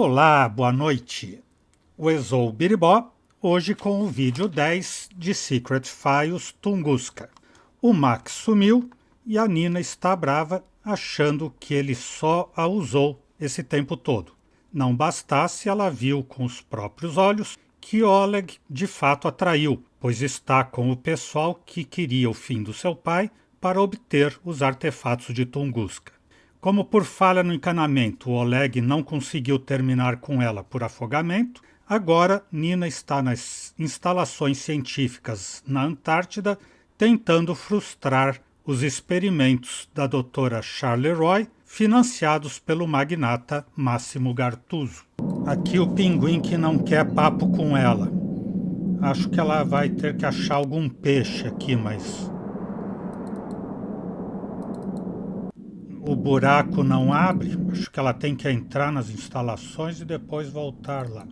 Olá, boa noite. O Exou Biribó, hoje com o vídeo 10 de Secret Files Tunguska. O Max sumiu e a Nina está brava, achando que ele só a usou esse tempo todo. Não bastasse, ela viu com os próprios olhos que Oleg de fato a traiu, pois está com o pessoal que queria o fim do seu pai para obter os artefatos de Tunguska. Como por falha no encanamento, o Oleg não conseguiu terminar com ela por afogamento, agora Nina está nas instalações científicas na Antártida tentando frustrar os experimentos da doutora Charleroi, financiados pelo magnata Máximo Gartuso. Aqui o pinguim que não quer papo com ela. Acho que ela vai ter que achar algum peixe aqui, mas o buraco não abre. Acho que ela tem que entrar nas instalações e depois voltar lá.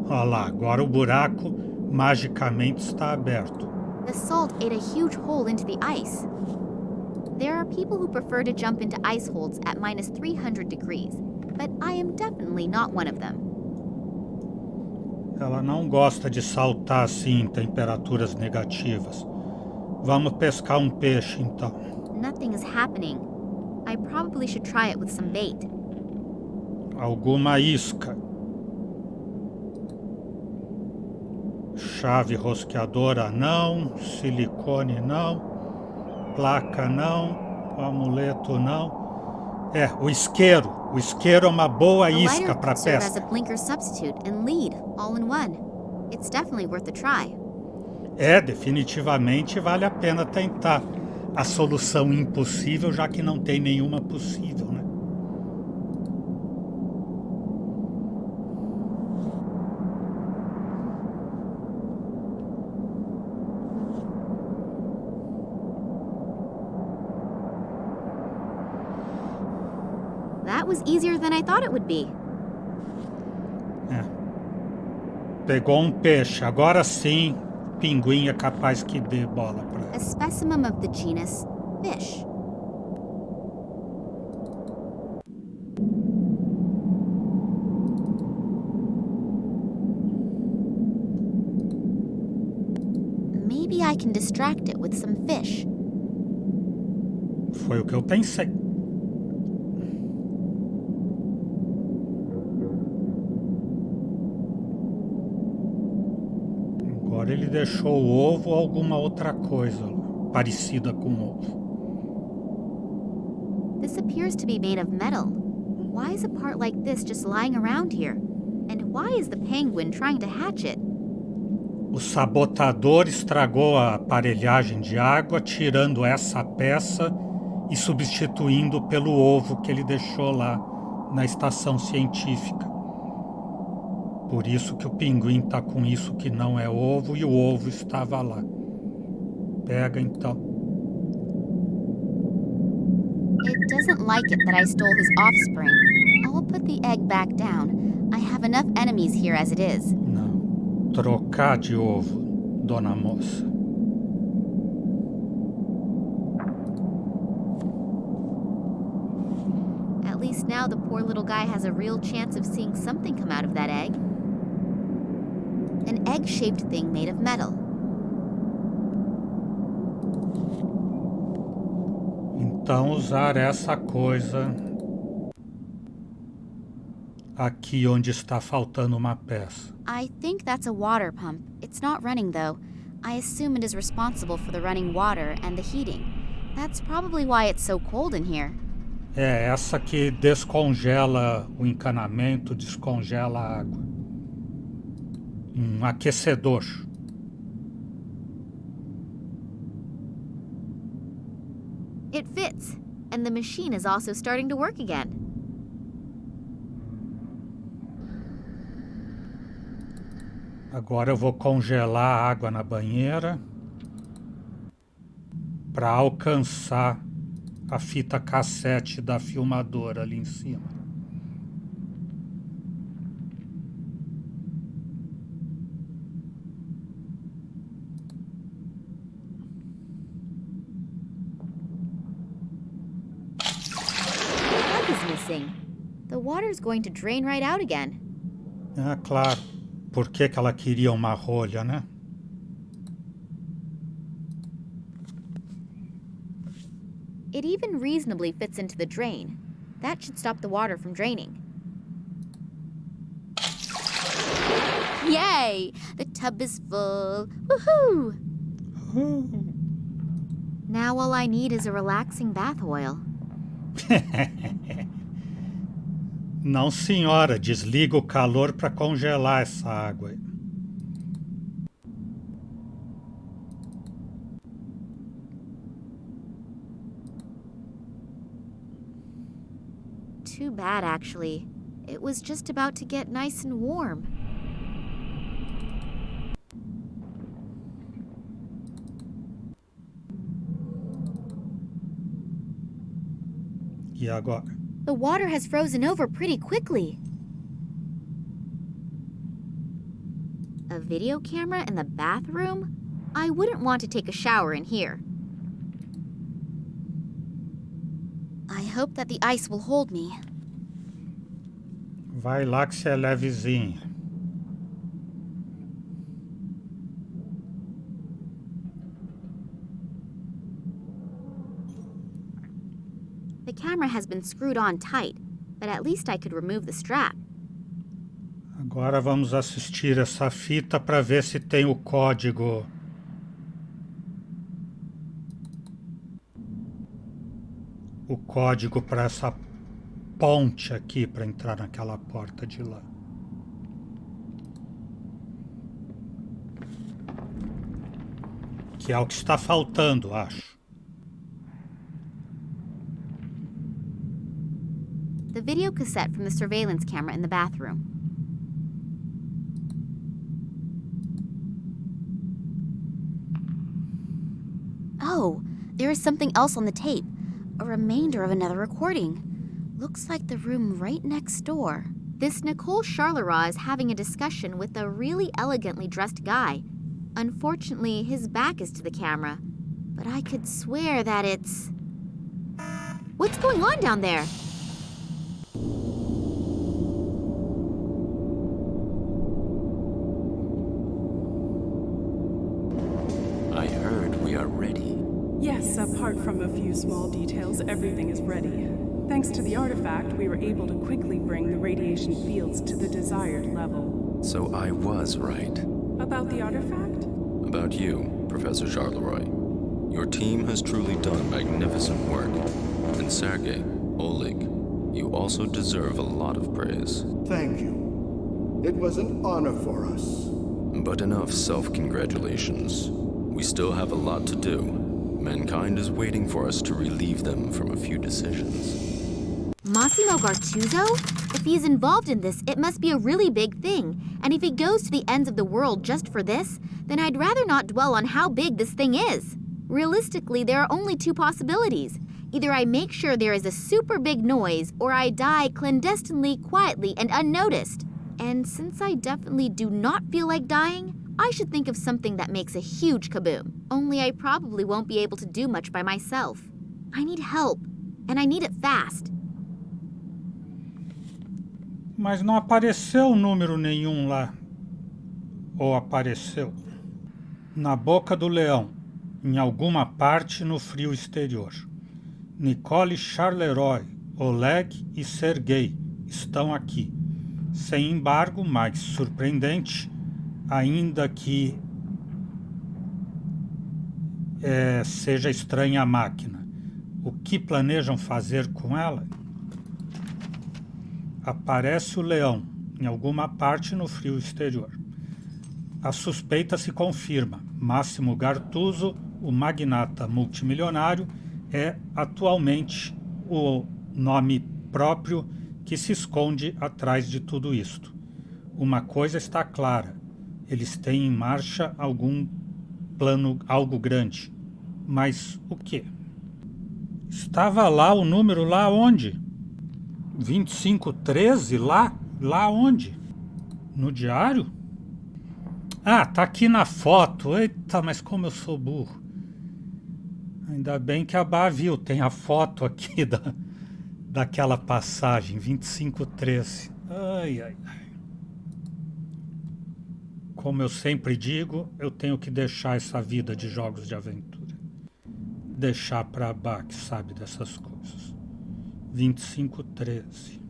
Olha lá, agora o buraco magicamente está aberto. The salt ate a huge hole into the ice. There are people who prefer to jump into ice holes at minus 300 degrees, but I am definitely not one of them. Ela não gosta de saltar assim em temperaturas negativas. Vamos pescar um peixe então. Nothing is happening. I probably should try it with some bait. Alguma isca. Chave rosqueadora não, silicone não, placa não, amuleto não. O isqueiro. O isqueiro é uma boa isca para pesca. As a blinker substitute and lead all in one. It's definitely worth a try. Definitivamente vale a pena tentar a solução impossível, já que não tem nenhuma possível, né? That was easier than I thought it would be. Pegou um peixe, agora sim, o pinguim é capaz que dê bola para ela. A specimen of the genus fish. Maybe I can distract it with some fish. Foi o que eu pensei. Agora ele deixou o ovo ou alguma outra coisa parecida com o ovo. This appears to be made of metal. Why is a part like this just lying around here? And why is the penguin trying to hatch it? O sabotador estragou a aparelhagem de água, tirando essa peça e substituindo pelo ovo que ele deixou lá na estação científica. Por isso que o pinguim está com isso que não é ovo e o ovo estava lá. Pega então. It doesn't like it that I stole his offspring. I'll put the egg back down. I have enough enemies here as it is. Não. Trocar de ovo, dona moça. At least now the poor little guy has a real chance of seeing something come out of that egg. An egg-shaped thing made of metal. Então usar essa coisa aqui onde está faltando uma peça. I think that's a water pump. It's not running though. I assume it is responsible for the running water and the heating. That's probably why it's so cold in here. Essa que descongela o encanamento, descongela a água. Um aquecedor. It fits, and the machine is also starting to work again. Agora eu vou congelar a água na banheira para alcançar a fita cassete da filmadora ali em cima. is missing. The water's going to drain right out again. Ah, claro. Por que que ela queria uma rolha, né? It even reasonably fits into the drain. That should stop the water from draining. Yay! The tub is full. Woohoo! Now all I need is a relaxing bath oil. Não, senhora. Desliga o calor para congelar essa água. Too bad, actually. It was just about to get nice and warm. E agora? The water has frozen over pretty quickly. A video camera in the bathroom? I wouldn't want to take a shower in here. I hope that the ice will hold me. Vai lá que você é levezinha. The camera has been screwed on tight, but at least I could remove the strap. Agora vamos assistir essa fita para ver se tem o código. O código para essa ponte aqui para entrar naquela porta de lá. Que é o que está faltando, acho. The video cassette from the surveillance camera in the bathroom. Oh, there is something else on the tape. A remainder of another recording. Looks like the room right next door. This Nicole Charleroi is having a discussion with a really elegantly dressed guy. Unfortunately, his back is to the camera. But I could swear that it's... What's going on down there? I heard we are ready. Yes, apart from a few small details, everything is ready. Thanks to the artifact, we were able to quickly bring the radiation fields to the desired level. So I was right. About the artifact? About you, Professor Charleroi. Your team has truly done magnificent work. And Sergei, Oleg, you also deserve a lot of praise. Thank you. It was an honor for us. But enough self-congratulations. We still have a lot to do. Mankind is waiting for us to relieve them from a few decisions. Massimo Gartuzzo? If he's involved in this, it must be a really big thing. And if he goes to the ends of the world just for this, then I'd rather not dwell on how big this thing is. Realistically, there are only two possibilities. Either I make sure there is a super big noise, or I die clandestinely, quietly, and unnoticed. And since I definitely do not feel like dying, I should think of something that makes a huge kaboom. Only I probably won't be able to do much by myself. I need help, and I need it fast. Mas não apareceu número nenhum lá. Ou apareceu? Na boca do leão, em alguma parte no frio exterior. Nicole Charleroi, Oleg e Sergei estão aqui. Sem embargo, mais surpreendente, ainda que seja estranha a máquina. O que planejam fazer com ela? Aparece o leão em alguma parte no frio exterior. A suspeita se confirma. Máximo Gartuzzo, o magnata multimilionário, é atualmente o nome próprio que se esconde atrás de tudo isto. Uma coisa está clara: eles têm em marcha algum plano, algo grande. Mas o quê? Estava lá o número lá onde? 2513 lá? Lá onde? No diário? Ah, tá aqui na foto. Eita, mas como eu sou burro. Ainda bem que a Bá viu. Tem a foto aqui daquela passagem 2513. Ai, ai, ai. Como eu sempre digo, eu tenho que deixar essa vida de jogos de aventura. Deixar pra Bá, que sabe dessas coisas. 2513.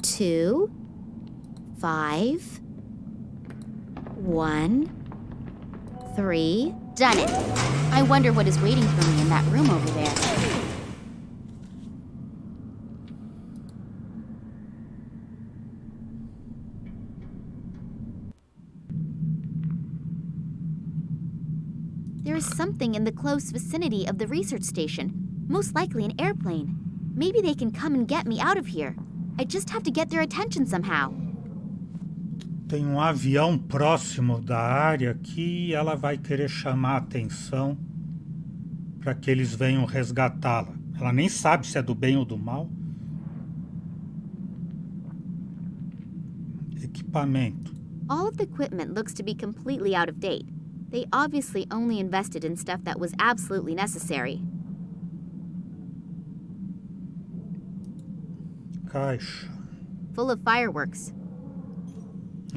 Two, 5, 1, 3. Done it. I wonder what is waiting for me in that room over there. There is something in the close vicinity of the research station, most likely an airplane. Maybe they can come and get me out of here. I just have to get their attention somehow. Tem um avião próximo da área aqui e ela vai querer chamar a atenção para que eles venham resgatá-la. Ela nem sabe se é do bem ou do mal. Equipamento. All of the equipment looks to be completely out of date. They obviously only invested in stuff that was absolutely necessary. Caixa. Full of fireworks.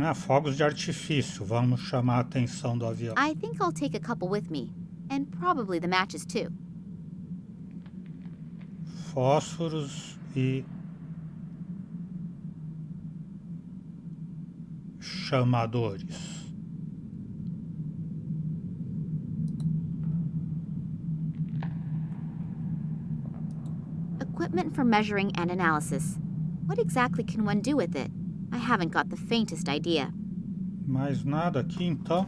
Ah, fogos de artifício. Vamos chamar a atenção do avião. I think I'll take a couple with me. And probably the matches too. Fósforos e chamadores. Equipment for measuring and analysis. What exactly can one do with it? I haven't got the faintest idea. Mais nada aqui, então?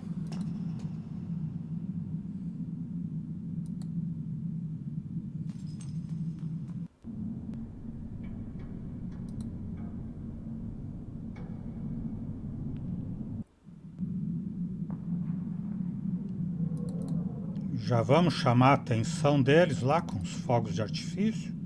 Já vamos chamar a atenção deles lá com os fogos de artifício?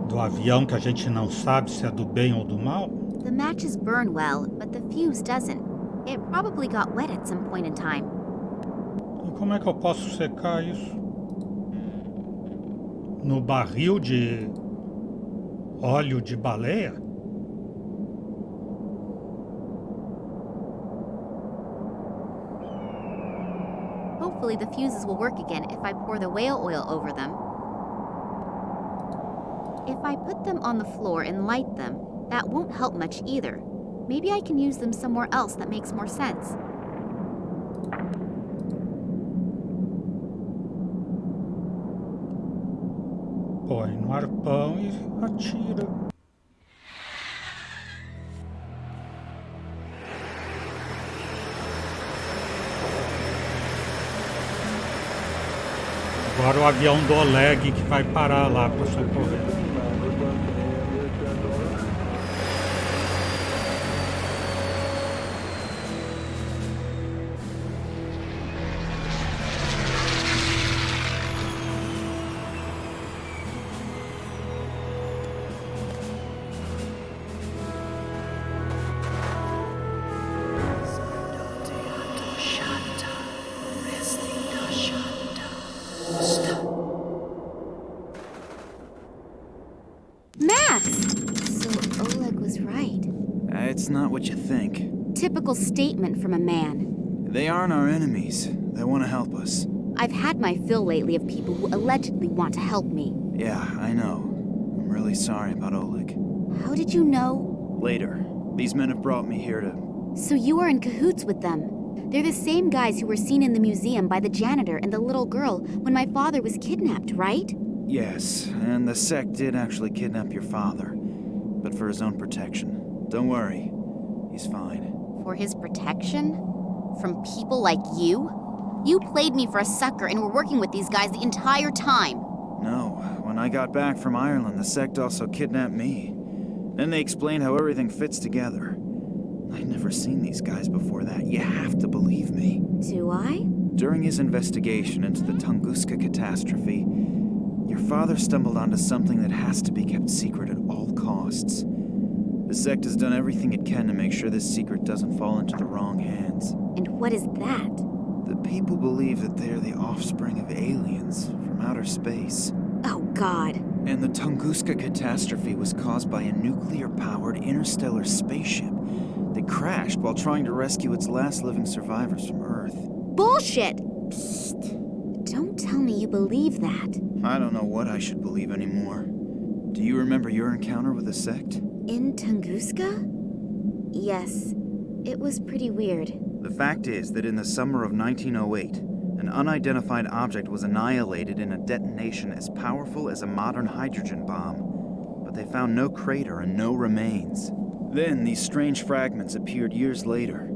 Do avião que a gente não sabe se é do bem ou do mal? The matches burn well, but the fuse doesn't. It probably got wet at some point in time. E como é que eu posso secar isso? No barril de óleo de baleia? Hopefully the fuses will work again if I pour the whale oil over them. If I put them on the floor and light them, that won't help much either. Maybe I can use them somewhere else that makes more sense. Põe no arpão e atira. Agora o avião do Oleg que vai parar lá para socorrer. Max! So Oleg was right. It's not what you think. Typical statement from a man. They aren't our enemies. They want to help us. I've had my fill lately of people who allegedly want to help me. Yeah, I know. I'm really sorry about Oleg. How did you know? Later. These men have brought me here to... So you are in cahoots with them. They're the same guys who were seen in the museum by the janitor and the little girl when my father was kidnapped, right? Yes, and the sect did actually kidnap your father. But for his own protection. Don't worry. He's fine. For his protection? From people like you? You played me for a sucker and were working with these guys the entire time. No, when I got back from Ireland, the sect also kidnapped me. Then they explained how everything fits together. I'd never seen these guys before that. You have to believe me. Do I? During his investigation into the Tunguska catastrophe, your father stumbled onto something that has to be kept secret at all costs. The sect has done everything it can to make sure this secret doesn't fall into the wrong hands. And what is that? The people believe that they are the offspring of aliens from outer space. Oh, God. And the Tunguska catastrophe was caused by a nuclear-powered interstellar spaceship that crashed while trying to rescue its last living survivors from Earth. Bullshit! Psst. Don't tell me you believe that. I don't know what I should believe anymore. Do you remember your encounter with the sect? In Tunguska? Yes. It was pretty weird. The fact is that in the summer of 1908, an unidentified object was annihilated in a detonation as powerful as a modern hydrogen bomb, but they found no crater and no remains. Then these strange fragments appeared years later.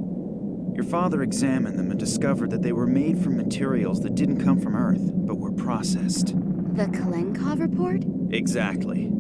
Your father examined them and discovered that they were made from materials that didn't come from Earth, but were processed. The Kalenkov report? Exactly.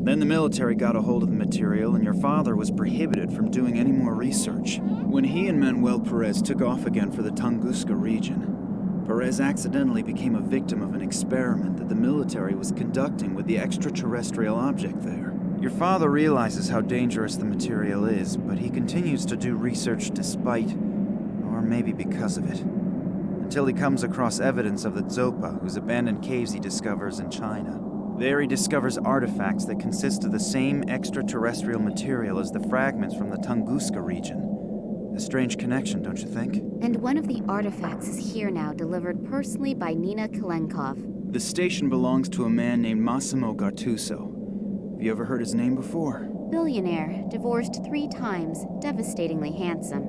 Then the military got a hold of the material, and your father was prohibited from doing any more research. When he and Manuel Perez took off again for the Tunguska region, Perez accidentally became a victim of an experiment that the military was conducting with the extraterrestrial object there. Your father realizes how dangerous the material is, but he continues to do research despite, or maybe because of it, until he comes across evidence of the Zopa, whose abandoned caves he discovers in China. There he discovers artifacts that consist of the same extraterrestrial material as the fragments from the Tunguska region. A strange connection, don't you think? And one of the artifacts is here now, delivered personally by Nina Kalenkov. The station belongs to a man named Massimo Gattuso. Have you ever heard his name before? Billionaire, divorced 3 times, devastatingly handsome.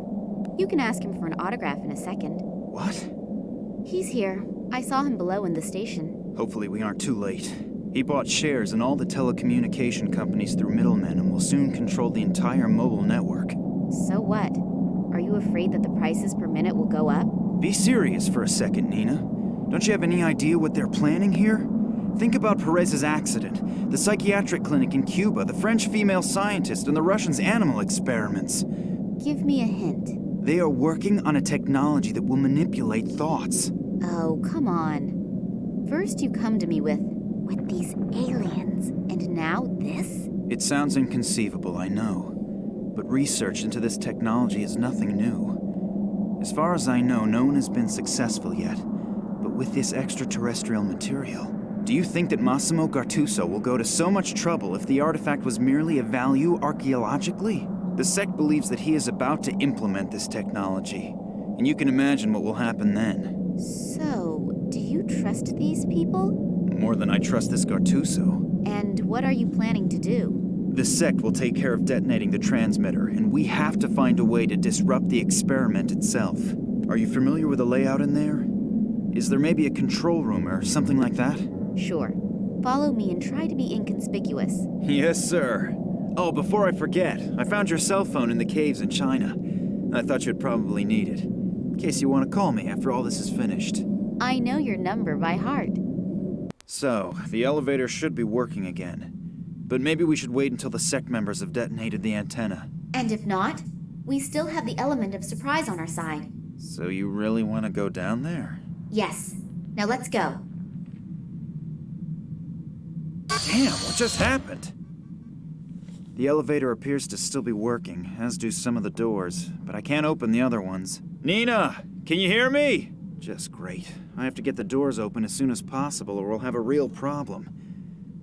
You can ask him for an autograph in a second. What? He's here. I saw him below in the station. Hopefully we aren't too late. He bought shares in all the telecommunication companies through middlemen and will soon control the entire mobile network. So what? Are you afraid that the prices per minute will go up? Be serious for a second, Nina. Don't you have any idea what they're planning here? Think about Perez's accident, the psychiatric clinic in Cuba, the French female scientist, and the Russians' animal experiments. Give me a hint. They are working on a technology that will manipulate thoughts. Oh, come on. First you come to me with these aliens, and now this? It sounds inconceivable, I know. But research into this technology is nothing new. As far as I know, no one has been successful yet. But with this extraterrestrial material, do you think that Massimo Gattuso will go to so much trouble if the artifact was merely of value archaeologically? The sect believes that he is about to implement this technology, and you can imagine what will happen then. So, do you trust these people? More than I trust this Gattuso. And what are you planning to do? The sect will take care of detonating the transmitter, and we have to find a way to disrupt the experiment itself. Are you familiar with the layout in there? Is there maybe a control room or something like that? Sure. Follow me and try to be inconspicuous. Yes, sir. Oh, before I forget, I found your cell phone in the caves in China. I thought you'd probably need it, in case you want to call me after all this is finished. I know your number by heart. So, the elevator should be working again. But maybe we should wait until the sect members have detonated the antenna. And if not, we still have the element of surprise on our side. So you really want to go down there? Yes. Now let's go. Damn, what just happened? The elevator appears to still be working, as do some of the doors, but I can't open the other ones. Nina, can you hear me? Just great. I have to get the doors open as soon as possible or we'll have a real problem.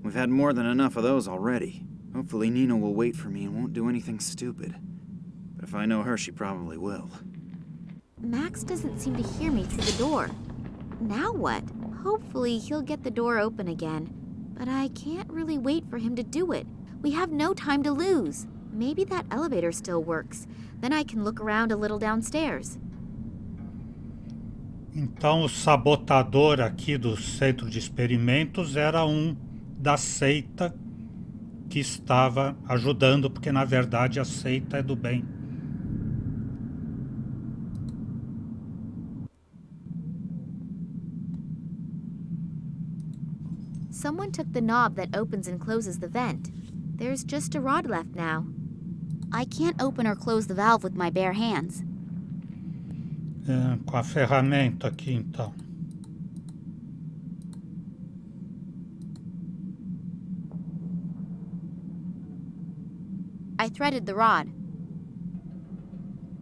We've had more than enough of those already. Hopefully Nina will wait for me and won't do anything stupid. But if I know her, she probably will. Max doesn't seem to hear me through the door. Now what? Hopefully he'll get the door open again. But I can't really wait for him to do it. We have no time to lose. Maybe that elevator still works. Then I can look around a little downstairs. Então o sabotador aqui do centro de experimentos era da seita que estava ajudando, porque na verdade a seita é do bem. Someone took the knob that opens and closes the vent. There's just a rod left now. I can't open or close the valve with my bare hands. Com a ferramenta aqui, então. I threaded the rod.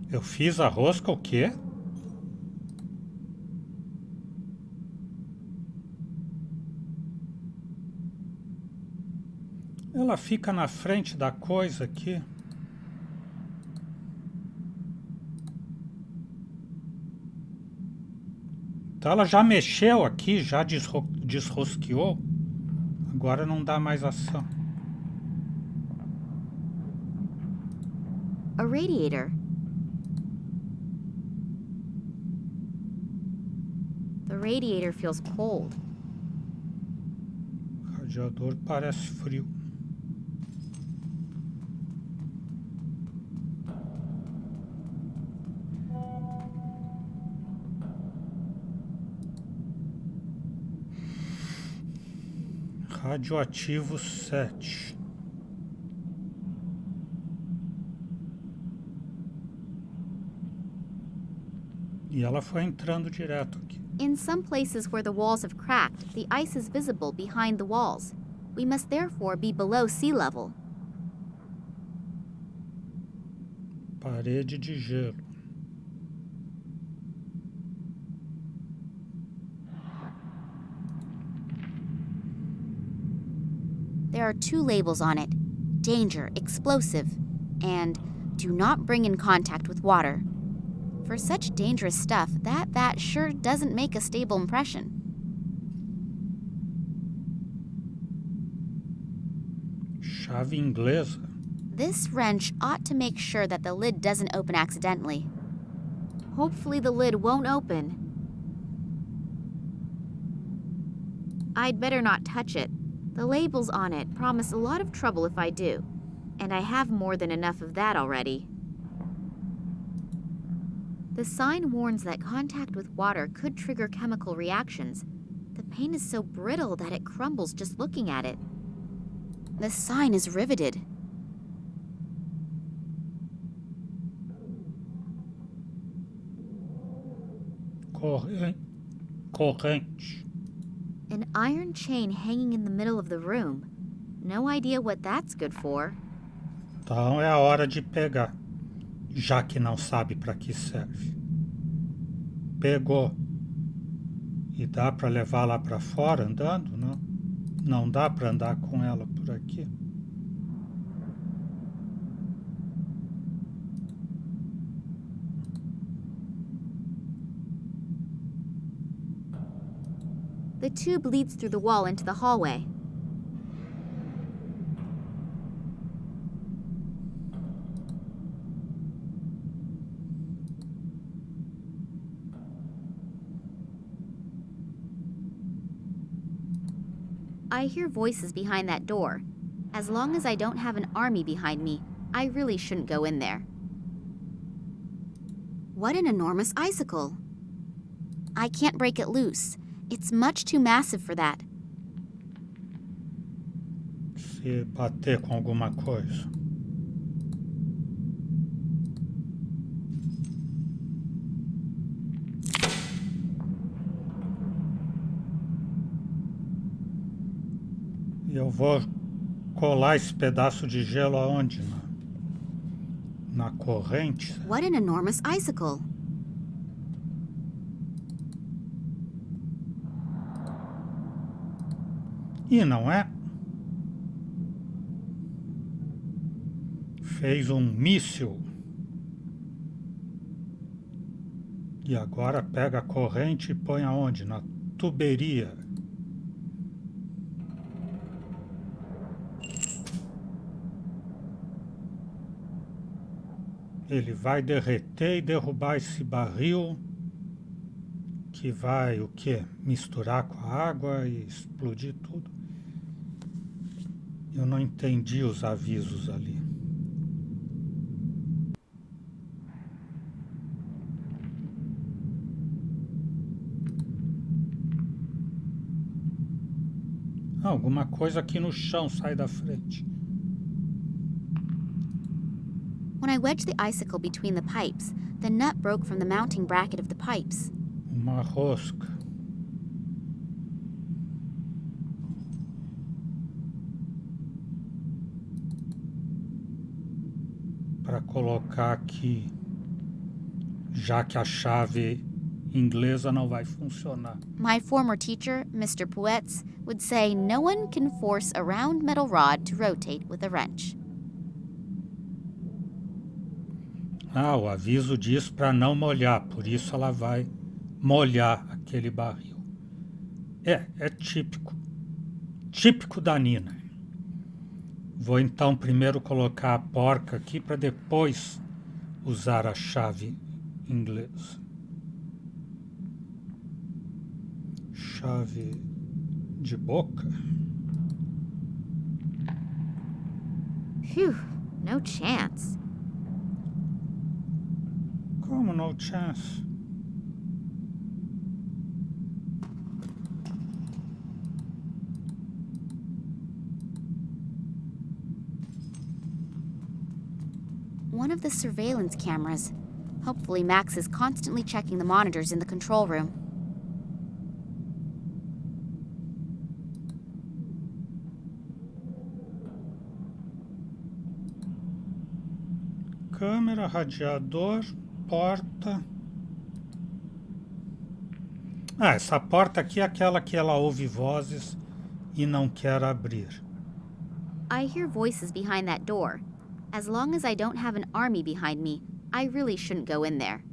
Eu fiz a rosca o quê? Ela fica na frente da coisa aqui. Então ela já mexeu aqui, já desrosqueou. Agora não dá mais ação. A radiator. The radiator feels cold. O radiador parece frio. Radioativo 7. E ela foi entrando direto aqui. In some places where the walls have cracked, the ice is visible behind the walls. We must therefore be below sea level. Parede de gelo. There are 2 labels on it: danger, explosive, and do not bring in contact with water. For such dangerous stuff, that vat sure doesn't make a stable impression. Chave inglesa. This wrench ought to make sure that the lid doesn't open accidentally. Hopefully the lid won't open. I'd better not touch it. The labels on it promise a lot of trouble if I do, and I have more than enough of that already. The sign warns that contact with water could trigger chemical reactions. The paint is so brittle that it crumbles just looking at it. The sign is riveted. Corrente. An iron chain hanging in the middle of the room. No idea what that's good for. Então é a hora de pegar, já que não sabe para que serve. Pegou. E dá para levar lá para fora andando? Não. Não dá para andar com ela por aqui. The tube leads through the wall into the hallway. I hear voices behind that door. As long as I don't have an army behind me, I really shouldn't go in there. What an enormous icicle! I can't break it loose. It's much too massive for that. Se bater com alguma coisa. E eu vou colar esse pedaço de gelo aonde? Na corrente? What an enormous icicle! E não é? Fez um míssil. E agora pega a corrente e põe aonde? Na tuberia. Ele vai derreter e derrubar esse barril que vai o quê? Misturar com a água e explodir tudo. Eu não entendi os avisos ali. Alguma coisa aqui no chão sai da frente. When I wedged the icicle between the pipes, the nut broke from the mounting bracket of the pipes. Uma rosca. para colocar aqui, já que a chave inglesa não vai funcionar. My former teacher, Mr. Puetz, would say no one can force a round metal rod to rotate with a wrench. O aviso diz para não molhar, por isso ela vai molhar aquele barril. É típico. Típico da Nina. Vou então primeiro colocar a porca aqui para depois usar a chave inglesa. Chave de boca. Phew, no chance. Como no chance? One of the surveillance cameras. Hopefully Max is constantly checking the monitors in the control room. Câmera, radiador, porta. Essa porta aqui é aquela que ela ouve vozes e não quer abrir. I hear voices behind that door. As long as I don't have an army behind me, I really shouldn't go in there.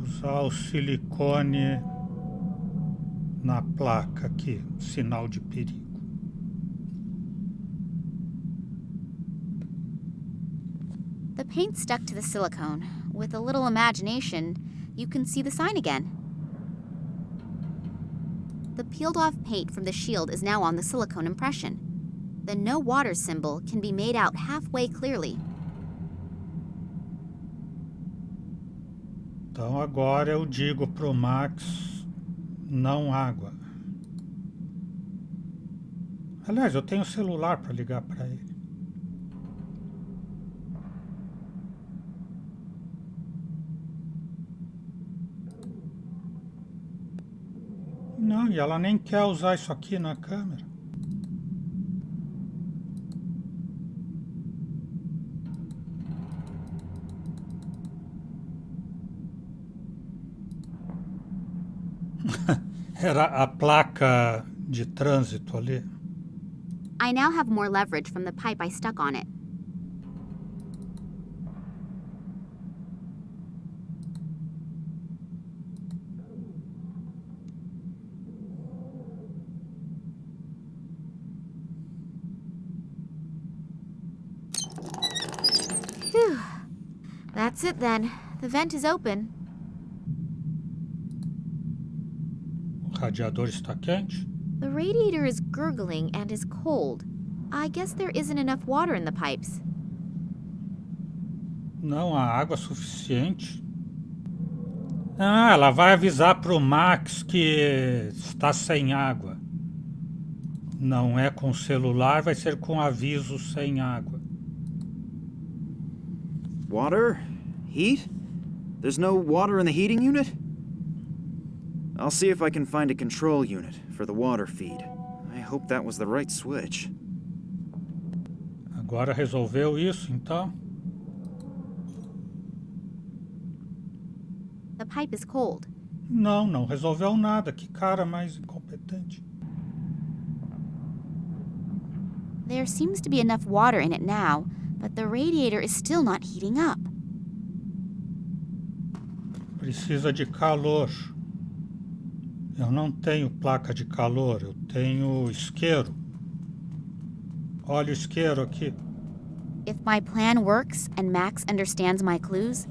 Usar o silicone na placa aqui, sinal de perigo. The paint stuck to the silicone. With a little imagination, you can see the sign again. The peeled-off paint from the shield is now on the silicone impression. The no water symbol can be made out halfway clearly. Então agora eu digo pro Max, não água. Aliás, eu tenho celular para ligar para ele. Não, e ela nem quer usar isso aqui na câmera. Era a placa de trânsito ali. I now have more leverage from the pipe I stuck on it. Phew. That's it then. The vent is open. O radiador está quente. The radiator is gurgling and is cold. I guess there isn't enough water in the pipes. Não há água suficiente. Ela vai avisar pro Max que está sem água. Não é com celular, vai ser com aviso sem água. Water? Heat? There's no water in the heating unit? I'll see if I can find a control unit for the water feed. I hope that was the right switch. Agora resolveu isso, então? The pipe is cold. Não resolveu nada. Que cara mais incompetente. There seems to be enough water in it now, but the radiator is still not heating up. Precisa de calor. Eu não tenho placa de calor, eu tenho isqueiro. Olha o isqueiro aqui. If my plan works and Max understands my clues,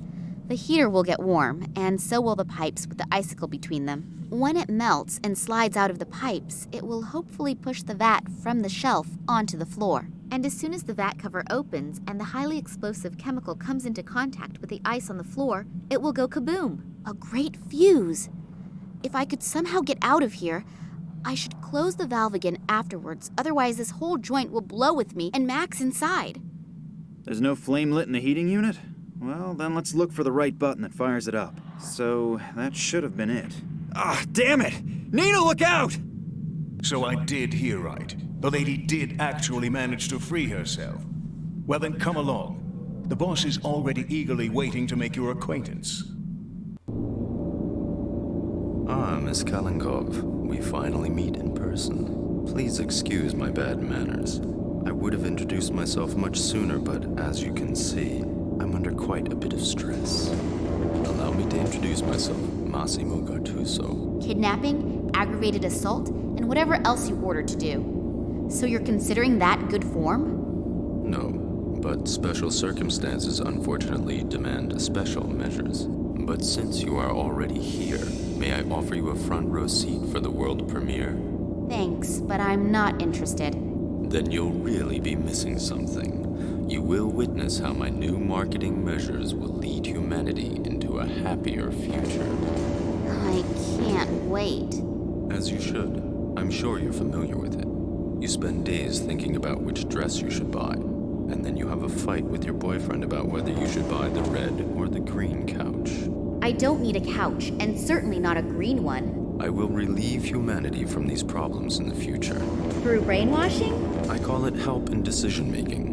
the heater will get warm, and so will the pipes with the icicle between them. When it melts and slides out of the pipes, it will hopefully push the vat from the shelf onto the floor. And as soon as the vat cover opens and the highly explosive chemical comes into contact with the ice on the floor, it will go kaboom! A great fuse! If I could somehow get out of here, I should close the valve again afterwards, otherwise this whole joint will blow with me and Max inside. There's no flame lit in the heating unit? Well, then let's look for the right button that fires it up. So, that should have been it. Ah, damn it! Nina, look out! So I did hear right. The lady did actually manage to free herself. Well then, come along. The boss is already eagerly waiting to make your acquaintance. Ah, Miss Kalenkov, we finally meet in person. Please excuse my bad manners. I would have introduced myself much sooner, but as you can see, I'm under quite a bit of stress. Allow me to introduce myself, Massimo Gattuso. Kidnapping, aggravated assault, and whatever else you ordered to do. So you're considering that good form? No, but special circumstances unfortunately demand special measures. But since you are already here, may I offer you a front row seat for the world premiere? Thanks, but I'm not interested. Then you'll really be missing something. You will witness how my new marketing measures will lead humanity into a happier future. I can't wait. As you should. I'm sure you're familiar with it. You spend days thinking about which dress you should buy, and then you have a fight with your boyfriend about whether you should buy the red or the green couch. I don't need a couch, and certainly not a green one. I will relieve humanity from these problems in the future. Through brainwashing? I call it help in decision-making.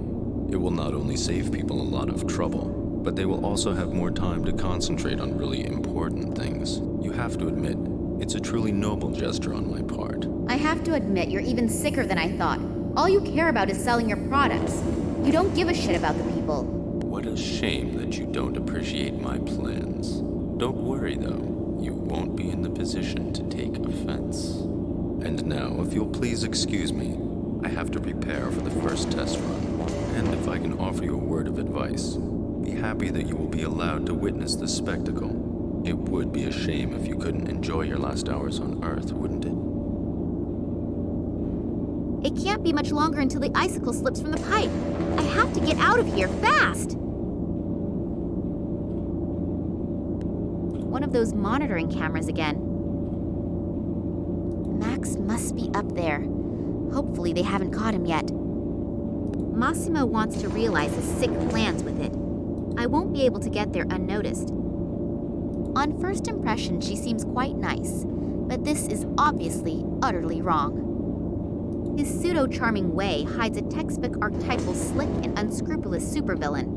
It will not only save people a lot of trouble, but they will also have more time to concentrate on really important things. You have to admit, it's a truly noble gesture on my part. I have to admit, you're even sicker than I thought. All you care about is selling your products. You don't give a shit about the people. What a shame that you don't appreciate my plans. Don't worry, though. You won't be in the position to take offense. And now, if you'll please excuse me, I have to prepare for the first test run. And if I can offer you a word of advice, be happy that you will be allowed to witness this spectacle. It would be a shame if you couldn't enjoy your last hours on Earth, wouldn't it? It can't be much longer until the icicle slips from the pipe. I have to get out of here, fast! One of those monitoring cameras again. Max must be up there. Hopefully they haven't caught him yet. Massimo wants to realize his sick plans with it. I won't be able to get there unnoticed. On first impression, she seems quite nice, but this is obviously utterly wrong. His pseudo-charming way hides a textbook archetypal slick and unscrupulous supervillain.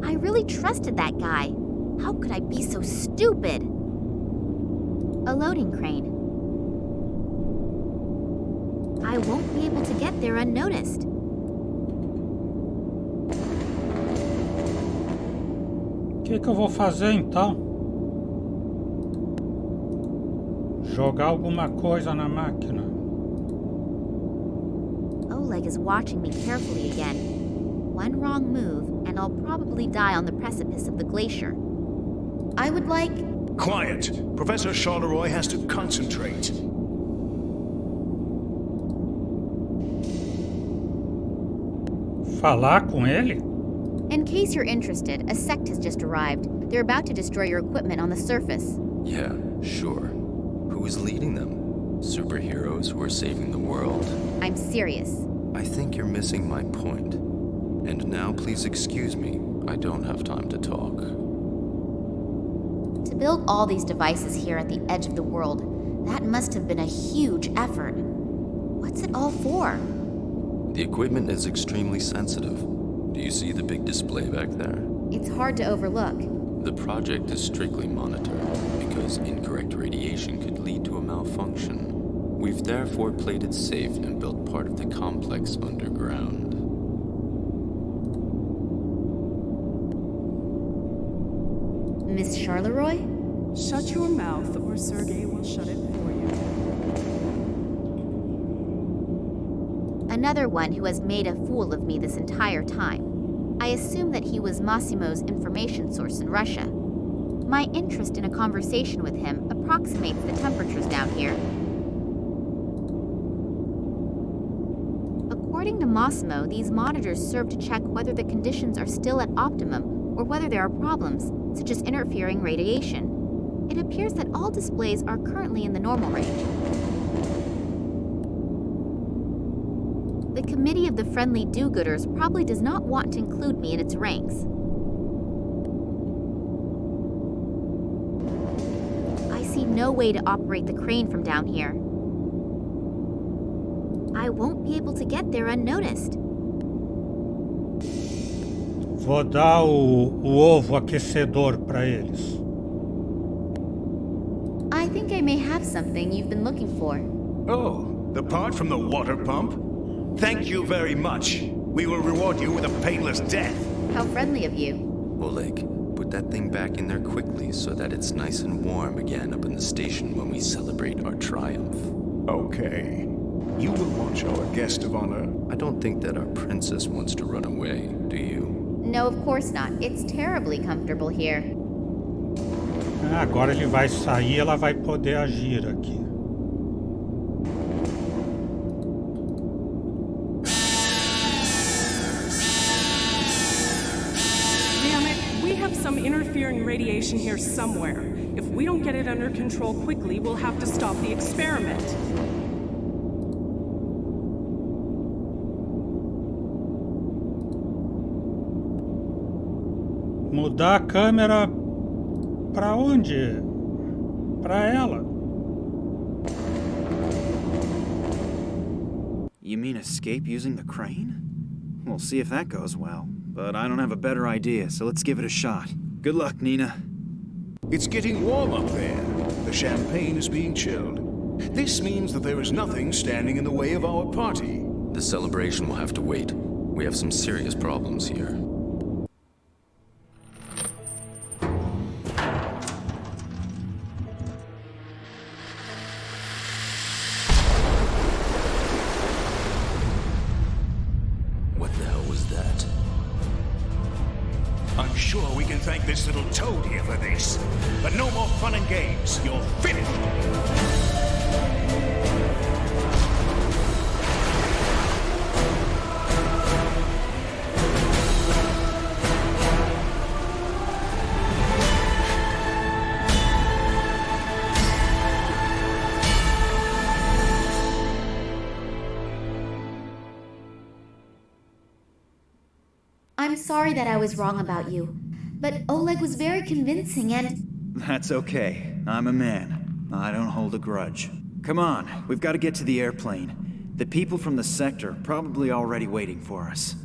I really trusted that guy. How could I be so stupid? A loading crane. I won't be able to get there unnoticed. O que eu vou fazer então? Jogar alguma coisa na máquina. Oleg is watching me carefully again. One wrong move, and I'll probably die on the precipice of the glacier. I would like... Quiet! Professor Charleroi has to concentrate. Falar com ele? In case you're interested, a sect has just arrived. They're about to destroy your equipment on the surface. Yeah, sure. Who is leading them? Superheroes who are saving the world? I'm serious. I think you're missing my point. And now please excuse me. I don't have time to talk. To build all these devices here at the edge of the world, that must have been a huge effort. What's it all for? The equipment is extremely sensitive. Do you see the big display back there? It's hard to overlook. The project is strictly monitored because incorrect radiation could lead to a malfunction. We've therefore played it safe and built part of the complex underground. Miss Charleroi? Shut your mouth, or Sergei will shut it for you. Another one who has made a fool of me this entire time. I assume that he was Massimo's information source in Russia. My interest in a conversation with him approximates the temperatures down here. According to Massimo, these monitors serve to check whether the conditions are still at optimum or whether there are problems, such as interfering radiation. It appears that all displays are currently in the normal range. The committee of the friendly do-gooders probably does not want to include me in its ranks. I see no way to operate the crane from down here. I won't be able to get there unnoticed. Vou dar o ovo aquecedor para eles. I think I may have something you've been looking for. Oh, the part from the water pump? Thank you very much. We will reward you with a painless death. How friendly of you. Oleg, put that thing back in there quickly so that it's nice and warm again up in the station when we celebrate our triumph. Okay. You will watch our guest of honor. I don't think that our princess wants to run away, do you? No, of course not. It's terribly comfortable here. Agora ele vai sair e ela vai poder agir aqui. Damn it, we have some interfering radiation here somewhere. If we don't get it under control quickly, we'll have to stop the experiment. Mudar a câmera para onde? Para ela. You mean escape using the crane? We'll see if that goes well. But I don't have a better idea, so let's give it a shot. Good luck, Nina. It's getting warm up there. The champagne is being chilled. This means that there is nothing standing in the way of our party. The celebration will have to wait. We have some serious problems here. I'm sure we can thank this little toad here for this. But no more fun and games. You're finished. I'm sorry that I was wrong about you, but Oleg was very convincing and... That's okay. I'm a man. I don't hold a grudge. Come on, we've got to get to the airplane. The people from the sector are probably already waiting for us.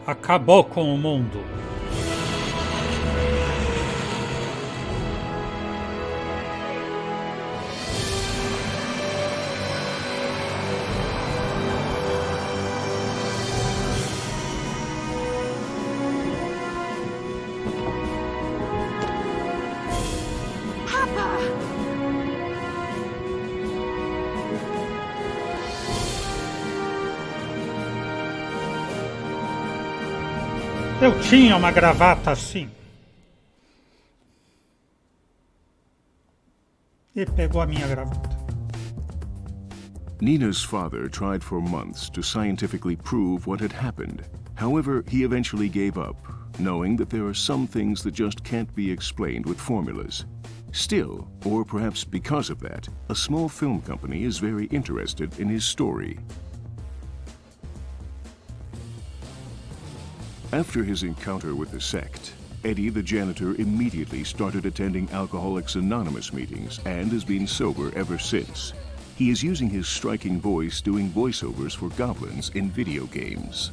Acabou com o mundo. Eu tinha uma gravata assim. E pegou a minha gravata. Nina's father tried for months to scientifically prove what had happened. However, he eventually gave up, knowing that there are some things that just can't be explained with formulas. Still, or perhaps because of that, a small film company is very interested in his story. After his encounter with the sect, Eddie the janitor immediately started attending Alcoholics Anonymous meetings and has been sober ever since. He is using his striking voice doing voiceovers for goblins in video games.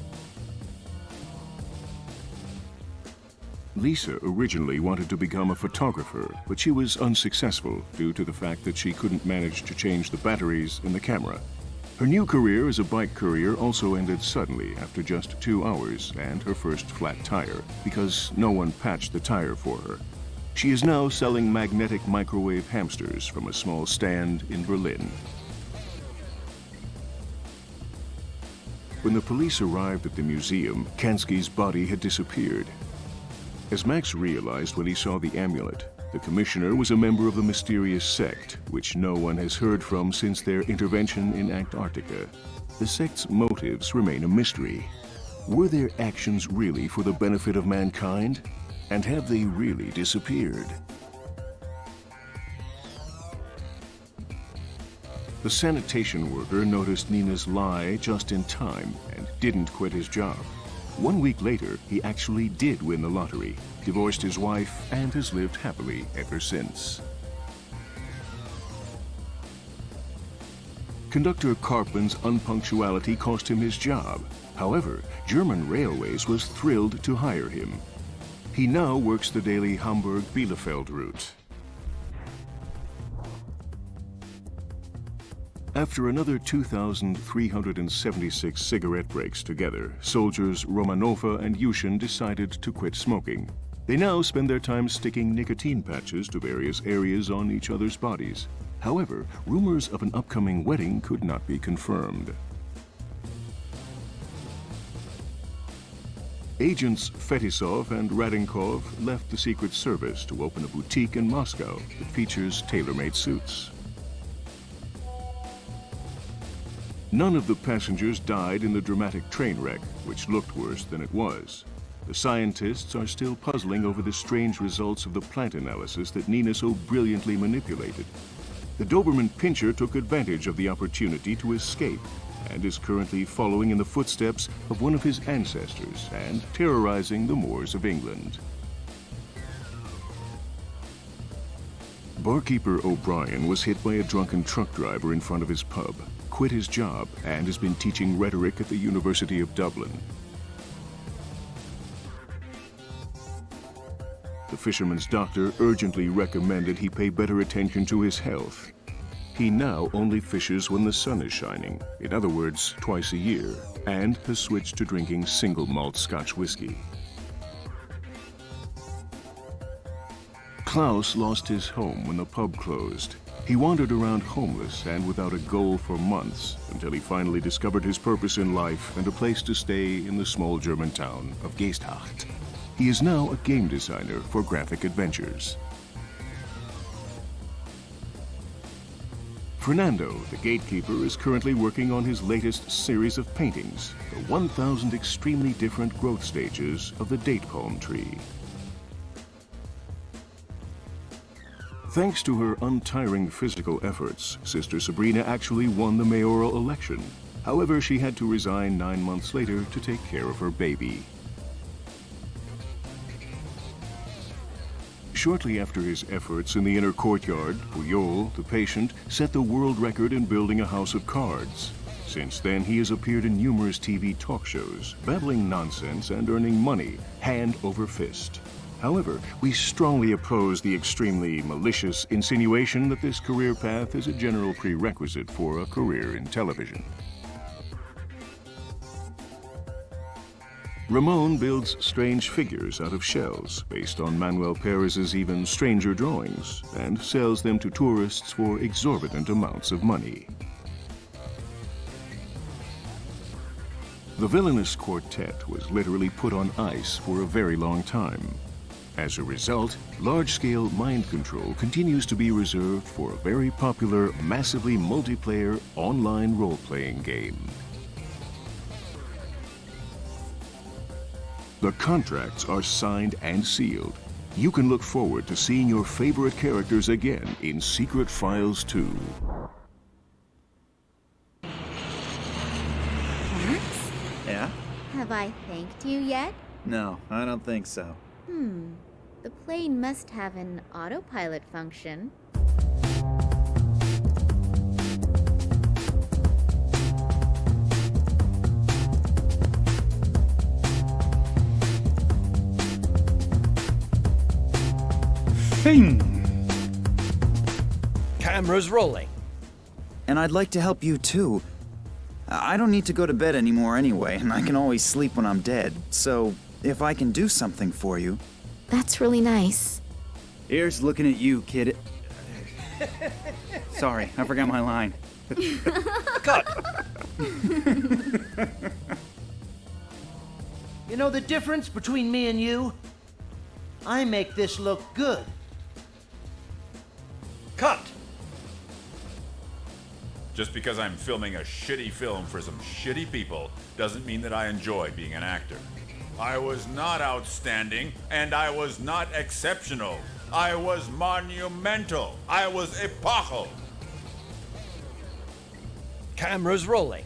Lisa originally wanted to become a photographer, but she was unsuccessful due to the fact that she couldn't manage to change the batteries in the camera. Her new career as a bike courier also ended suddenly after just 2 hours and her first flat tire, because no one patched the tire for her. She is now selling magnetic microwave hamsters from a small stand in Berlin. When the police arrived at the museum, Kansky's body had disappeared. As Max realized when he saw the amulet, the commissioner was a member of the mysterious sect, which no one has heard from since their intervention in Antarctica. The sect's motives remain a mystery. Were their actions really for the benefit of mankind? And have they really disappeared? The sanitation worker noticed Nina's lie just in time and didn't quit his job. 1 week later, he actually did win the lottery, divorced his wife, and has lived happily ever since. Conductor Karpman's unpunctuality cost him his job. However, German Railways was thrilled to hire him. He now works the daily Hamburg-Bielefeld route. After another 2,376 cigarette breaks together, soldiers Romanova and Yushin decided to quit smoking. They now spend their time sticking nicotine patches to various areas on each other's bodies. However, rumors of an upcoming wedding could not be confirmed. Agents Fetisov and Radinkov left the Secret Service to open a boutique in Moscow that features tailor-made suits. None of the passengers died in the dramatic train wreck, which looked worse than it was. The scientists are still puzzling over the strange results of the plant analysis that Nina so brilliantly manipulated. The Doberman Pinscher took advantage of the opportunity to escape and is currently following in the footsteps of one of his ancestors and terrorizing the moors of England. Barkeeper O'Brien was hit by a drunken truck driver in front of his pub, quit his job, and has been teaching rhetoric at the University of Dublin. The fisherman's doctor urgently recommended he pay better attention to his health. He now only fishes when the sun is shining, in other words, twice a year, and has switched to drinking single malt Scotch whiskey. Klaus lost his home when the pub closed. He wandered around homeless and without a goal for months until he finally discovered his purpose in life and a place to stay in the small German town of Geesthacht. He is now a game designer for graphic adventures. Fernando, the gatekeeper, is currently working on his latest series of paintings, the 1,000 extremely different growth stages of the date palm tree. Thanks to her untiring physical efforts, Sister Sabrina actually won the mayoral election. However, she had to resign 9 months later to take care of her baby. Shortly after his efforts in the inner courtyard, Puyol, the patient, set the world record in building a house of cards. Since then, he has appeared in numerous TV talk shows, babbling nonsense and earning money, hand over fist. However, we strongly oppose the extremely malicious insinuation that this career path is a general prerequisite for a career in television. Ramon builds strange figures out of shells based on Manuel Perez's even stranger drawings and sells them to tourists for exorbitant amounts of money. The villainous quartet was literally put on ice for a very long time. As a result, large-scale mind control continues to be reserved for a very popular, massively multiplayer online role-playing game. The contracts are signed and sealed. You can look forward to seeing your favorite characters again in Secret Files 2. Max? Yeah? Have I thanked you yet? No, I don't think so. The plane must have an autopilot function. Fim. Cameras rolling. And I'd like to help you too. I don't need to go to bed anymore anyway, and I can always sleep when I'm dead. So, if I can do something for you... That's really nice. Here's looking at you, kid. Sorry, I forgot my line. Cut! You know the difference between me and you? I make this look good. Cut! Just because I'm filming a shitty film for some shitty people doesn't mean that I enjoy being an actor. I was not outstanding, and I was not exceptional. I was monumental. I was epochal. Cameras rolling.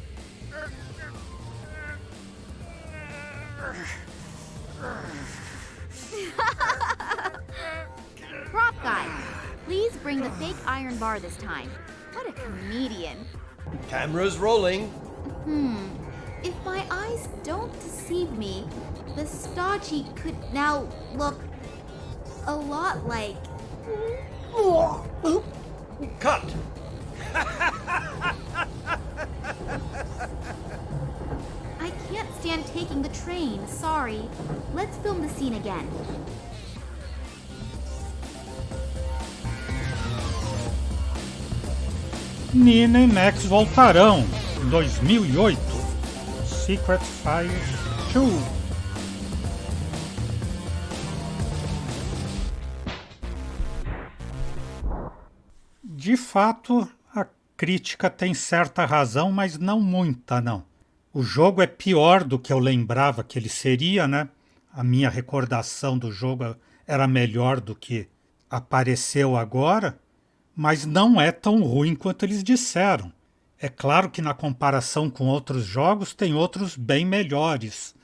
Prop guy, please bring the fake iron bar this time. What a comedian. Cameras rolling. If my eyes don't deceive me, the stodgy could now look a lot like... Cut! I can't stand taking the train, sorry. Let's film the scene again. Nina e Max voltarão em 2008. Secret Files 2. De fato, a crítica tem certa razão, mas não muita, não. O jogo é pior do que eu lembrava que ele seria, né? A minha recordação do jogo era melhor do que apareceu agora, mas não é tão ruim quanto eles disseram. É claro que na comparação com outros jogos tem outros bem melhores,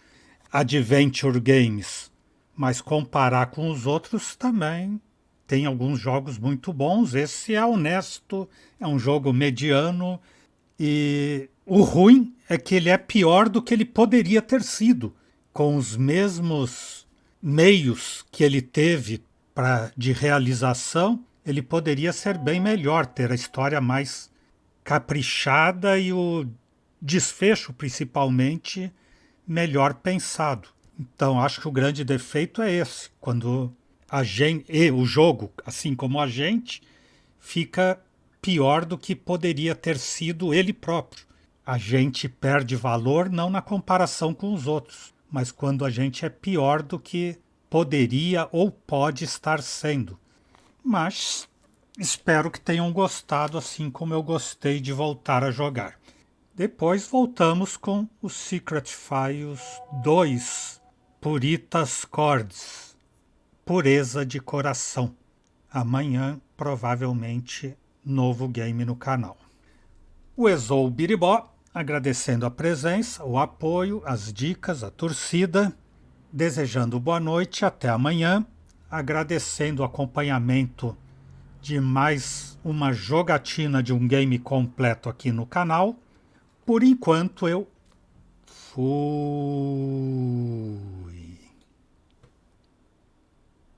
adventure games, mas comparar com os outros também tem alguns jogos muito bons. Esse é honesto, é um jogo mediano e o ruim é que ele é pior do que ele poderia ter sido, com os mesmos meios que ele teve de realização. Ele poderia ser bem melhor, ter a história mais caprichada e o desfecho, principalmente, melhor pensado. Então, acho que o grande defeito é esse, quando o jogo, assim como a gente, fica pior do que poderia ter sido ele próprio. A gente perde valor não na comparação com os outros, mas quando a gente é pior do que poderia ou pode estar sendo. Mas espero que tenham gostado, assim como eu gostei de voltar a jogar. Depois voltamos com o Secret Files 2, Puritas Chords, Pureza de Coração. Amanhã, provavelmente, novo game no canal. O Exou Biribó, agradecendo a presença, o apoio, as dicas, a torcida, desejando boa noite, até amanhã, agradecendo o acompanhamento de mais uma jogatina de um game completo aqui no canal. Por enquanto eu fui.